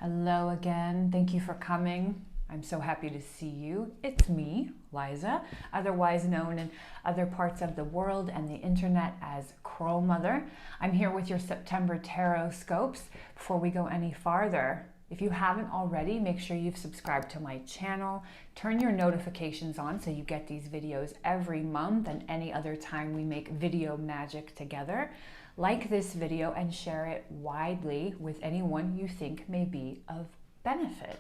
Hello again. Thank you for coming. I'm so happy to see you. It's me, Liza, otherwise known in other parts of the world and the internet as Crow Mother. I'm here with your September Tarotscopes. Before we go any farther, if you haven't already, make sure you've subscribed to my channel. Turn your notifications on so you get these videos every month and any other time we make video magic together. Like this video and share it widely with anyone you think may be of benefit.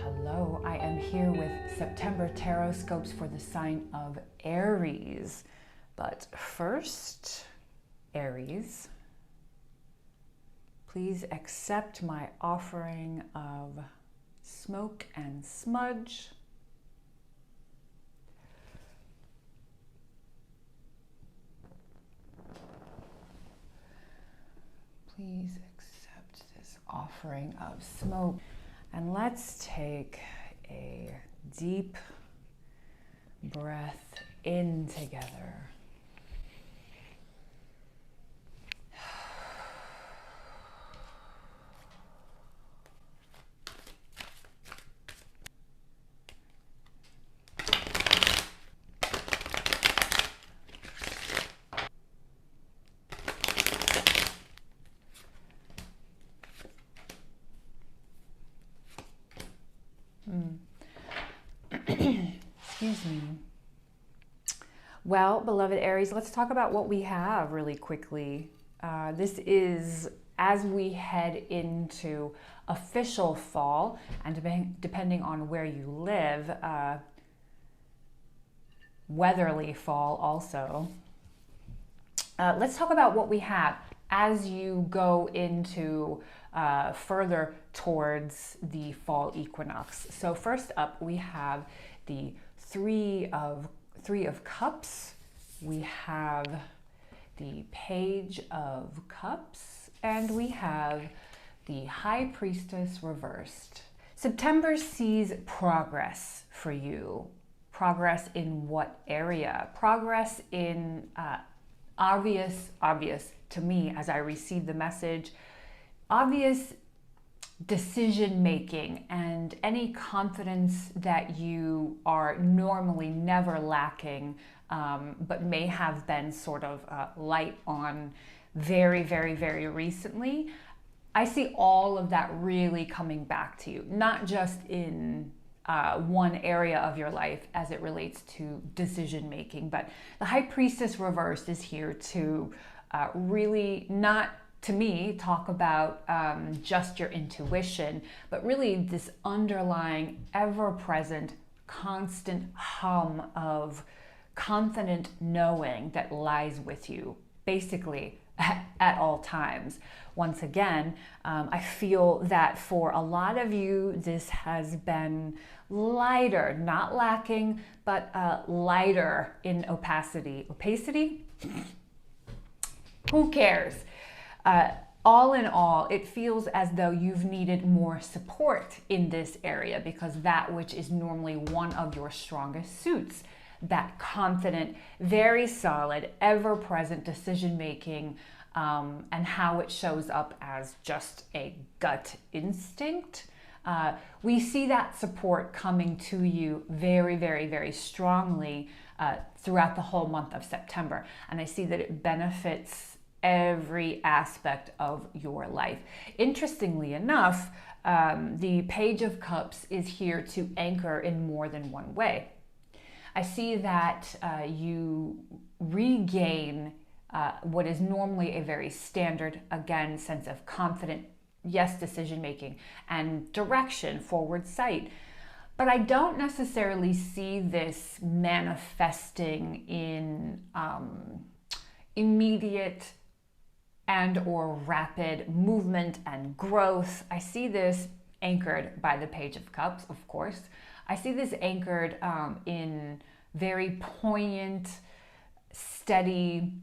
Hello. I am here with September Tarotscopes for the sign of Aries. But first, Aries, please accept my offering of smoke and smudge. Please accept this offering of smoke. And let's take a deep breath in together. Excuse me. Well, beloved Aries, let's talk about what we have really quickly. This is as we head into official fall, and depending on where you live, weatherly fall also. Let's talk about what we have as you go into further towards the fall equinox. So first up, we have the Three of Cups. We have the Page of Cups, and we have the High Priestess reversed. September sees progress for you. Progress in what area? Progress in obvious to me as I receive the message, obvious decision making and any confidence that you are normally never lacking, but may have been sort of light on very recently. I see all of that really coming back to you, not just in one area of your life as it relates to decision making, but the High Priestess reversed is here to really not, to me, talk about just your intuition, but really this underlying, ever-present, constant hum of confident knowing that lies with you, basically at all times. Once again, I feel that for a lot of you, this has been lighter, not lacking, but lighter in opacity. Opacity? Who cares? All in all, it feels as though you've needed more support in this area because that which is normally one of your strongest suits, that confident, very solid, ever-present decision-making, and how it shows up as just a gut instinct. We see that support coming to you very strongly throughout the whole month of September. And I see that it benefits every aspect of your life. Interestingly enough, the Page of Cups is here to anchor in more than one way. I see that you regain what is normally a very standard, again, sense of confident, yes, decision making and direction, forward sight. But I don't necessarily see this manifesting in immediate and or rapid movement and growth. I see this anchored by the Page of Cups, of course. I see this anchored in very poignant, steady,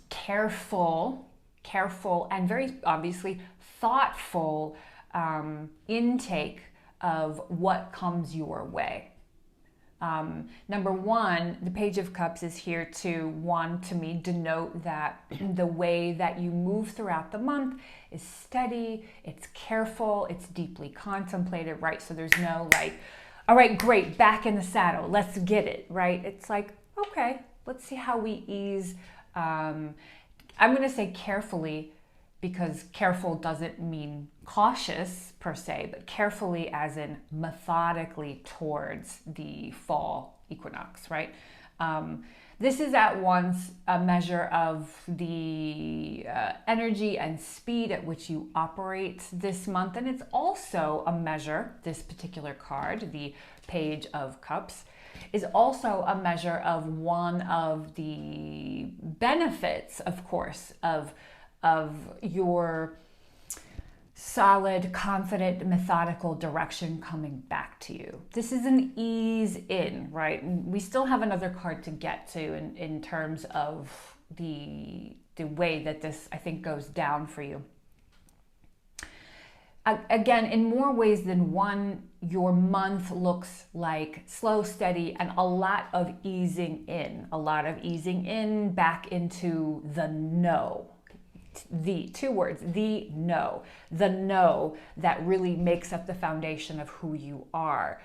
careful, and very obviously thoughtful intake of what comes your way. Number one, the Page of Cups is here to, one, to me, denote that the way that you move throughout the month is steady, it's careful, it's deeply contemplated, right? So there's no like, all right, great, back in the saddle, let's get it, right? It's like, okay, let's see how we ease. I'm going to say carefully, because careful doesn't mean cautious per se, but carefully as in methodically towards the fall equinox, right? This is at once a measure of the energy and speed at which you operate this month, and it's also a measure, this particular card, the Page of Cups, is also a measure of one of the benefits, of course, of your solid, confident, methodical direction coming back to you. This is an ease in, right? And we still have another card to get to in terms of the way that this, I think, goes down for you. Again, in more ways than one, your month looks like slow, steady, and a lot of easing in back into the no. The two words, the no that really makes up the foundation of who you are.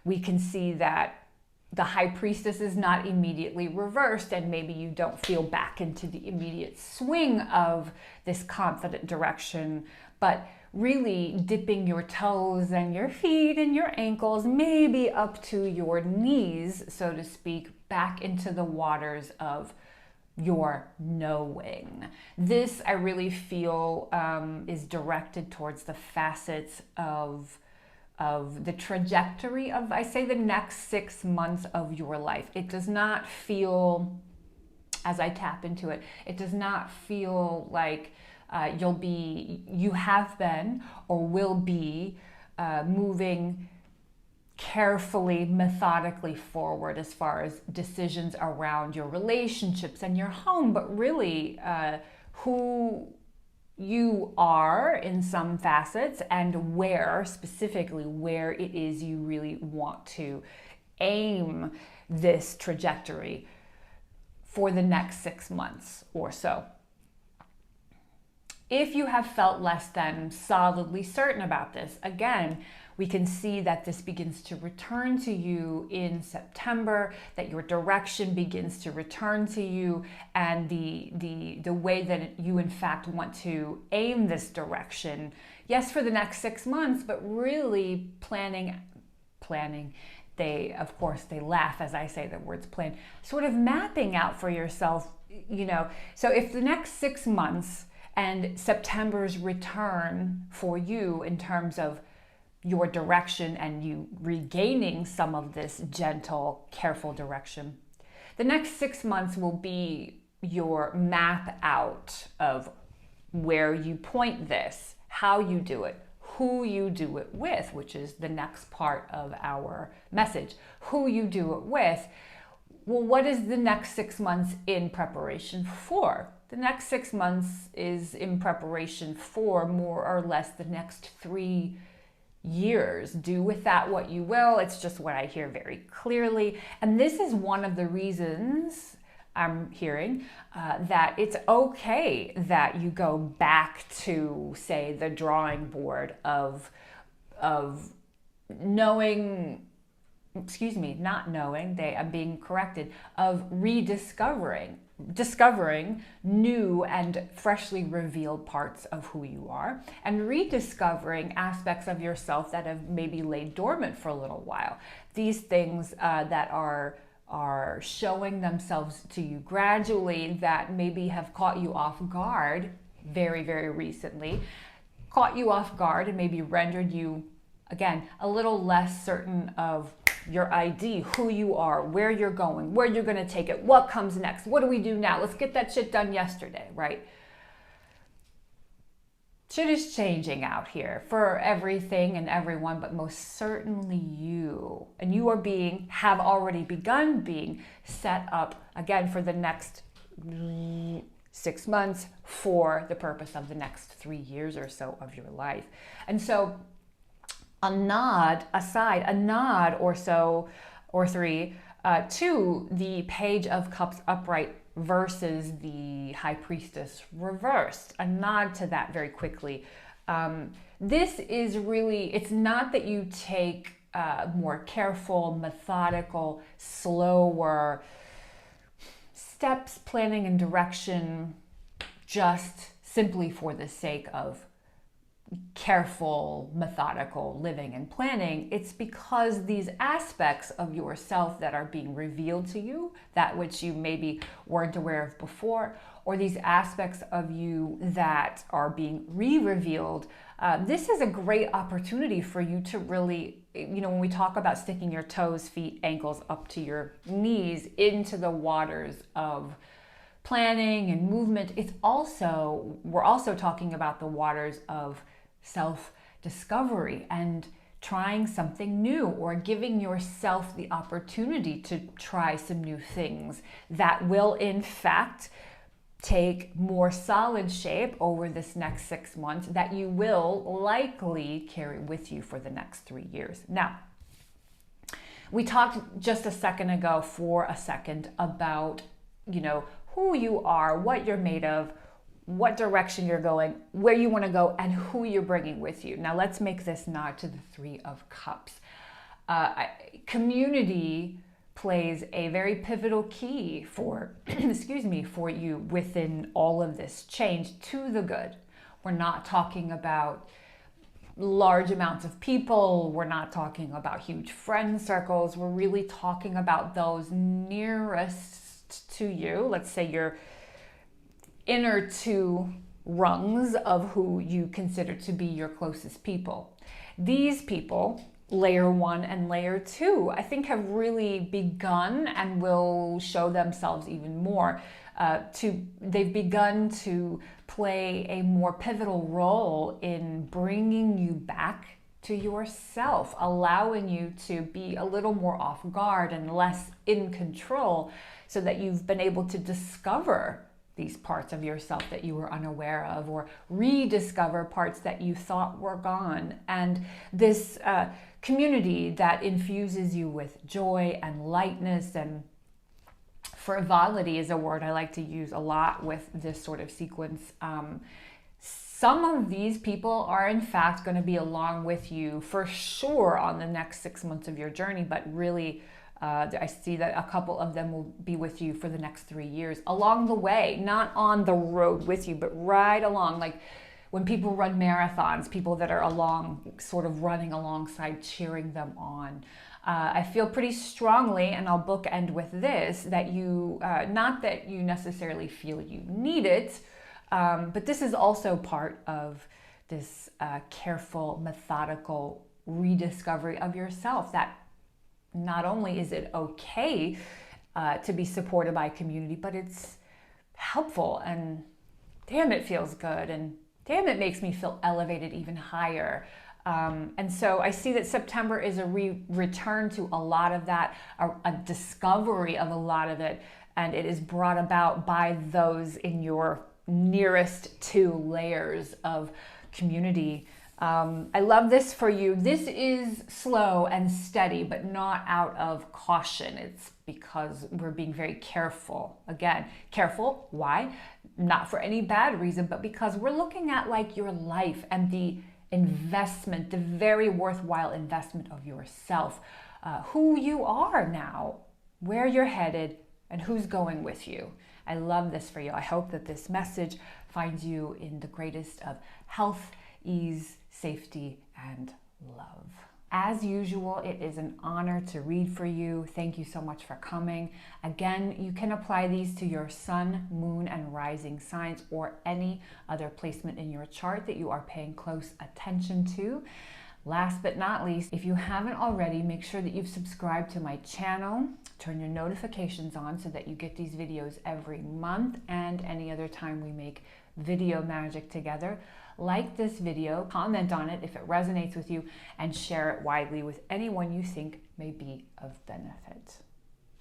We can see that the High Priestess is not immediately reversed, and maybe you don't feel back into the immediate swing of this confident direction, but really dipping your toes and your feet and your ankles, maybe up to your knees, so to speak, back into the waters of your knowing. This, I really feel, is directed towards the facets of the trajectory of, I say, the next 6 months of your life. It does not feel, as I tap into it, it does not feel like you have been or will be moving carefully, methodically forward as far as decisions around your relationships and your home, but really who you are in some facets and specifically where it is you really want to aim this trajectory for the next 6 months or so. If you have felt less than solidly certain about this, again, we can see that this begins to return to you in September, that your direction begins to return to you, and the way that you in fact want to aim this direction, yes, for the next 6 months, but really planning. They laugh as I say the words plan, sort of mapping out for yourself, so if the next 6 months and September's return for you in terms of your direction and you regaining some of this gentle, careful direction, the next 6 months will be your map out of where you point this, how you do it, who you do it with, which is the next part of our message. Who you do it with. Well, what is the next 6 months in preparation for? The next 6 months is in preparation for more or less the next 3 years. Do with that what you will. It's just what I hear very clearly. And this is one of the reasons I'm hearing that it's okay that you go back to, say, the drawing board of knowing, not knowing, I'm being corrected, of discovering new and freshly revealed parts of who you are, and rediscovering aspects of yourself that have maybe laid dormant for a little while. These things that are showing themselves to you gradually, that maybe have caught you off guard very, very recently, and maybe rendered you, again, a little less certain of your ID, who you are, where you're going, where you're going to take it, what comes next, what do we do now, let's get that shit done yesterday, right? Shit is changing out here for everything and everyone, but most certainly you. And you have already begun being set up, again, for the next 6 months, for the purpose of the next 3 years or so of your life. And so a nod or so, or 3, to the Page of Cups upright versus the High Priestess reversed. A nod to that very quickly. This is really, it's not that you take more careful, methodical, slower steps, planning, and direction just simply for the sake of careful, methodical living and planning. It's because these aspects of yourself that are being revealed to you, that which you maybe weren't aware of before, or these aspects of you that are being re-revealed, this is a great opportunity for you to really, when we talk about sticking your toes, feet, ankles up to your knees into the waters of planning and movement, we're also talking about the waters of self-discovery and trying something new, or giving yourself the opportunity to try some new things that will in fact take more solid shape over this next 6 months, that you will likely carry with you for the next 3 years. Now, we talked just a second ago for a second about, who you are, what you're made of, what direction you're going, where you want to go, and who you're bringing with you. Now let's make this nod to the 3 of Cups. Community plays a very pivotal key for, for you within all of this change to the good. We're not talking about large amounts of people. We're not talking about huge friend circles. We're really talking about those nearest to you. Let's say your inner 2 rungs of who you consider to be your closest people. These people, layer 1 and layer 2, I think have really begun and will show themselves even more. They've begun to play a more pivotal role in bringing you back to yourself, allowing you to be a little more off guard and less in control, so that you've been able to discover these parts of yourself that you were unaware of, or rediscover parts that you thought were gone. And this community that infuses you with joy and lightness, and frivolity is a word I like to use a lot with this sort of sequence. Some of these people are in fact going to be along with you for sure on the next 6 months of your journey, but really I see that a couple of them will be with you for the next 3 years along the way, not on the road with you, but right along. Like when people run marathons, people that are along, sort of running alongside, cheering them on. I feel pretty strongly, and I'll bookend with this, that you, not that you necessarily feel you need it, but this is also part of this careful, methodical rediscovery of yourself, that not only is it okay to be supported by community, but it's helpful, and damn, it feels good, and damn, it makes me feel elevated even higher. And so I see that September is a return to a lot of that, a discovery of a lot of it, and it is brought about by those in your nearest 2 layers of community. I love this for you. This is slow and steady, but not out of caution. It's because we're being very careful. Again, careful. Why? Not for any bad reason, but because we're looking at like your life and the investment, the very worthwhile investment of yourself, who you are now, where you're headed, and who's going with you. I love this for you. I hope that this message finds you in the greatest of health, ease, safety, and love. As usual, it is an honor to read for you. Thank you so much for coming. Again, you can apply these to your sun, moon, and rising signs, or any other placement in your chart that you are paying close attention to. Last but not least, if you haven't already, make sure that you've subscribed to my channel. Turn your notifications on so that you get these videos every month and any other time we make video magic together. Like this video, comment on it if it resonates with you, and share it widely with anyone you think may be of benefit.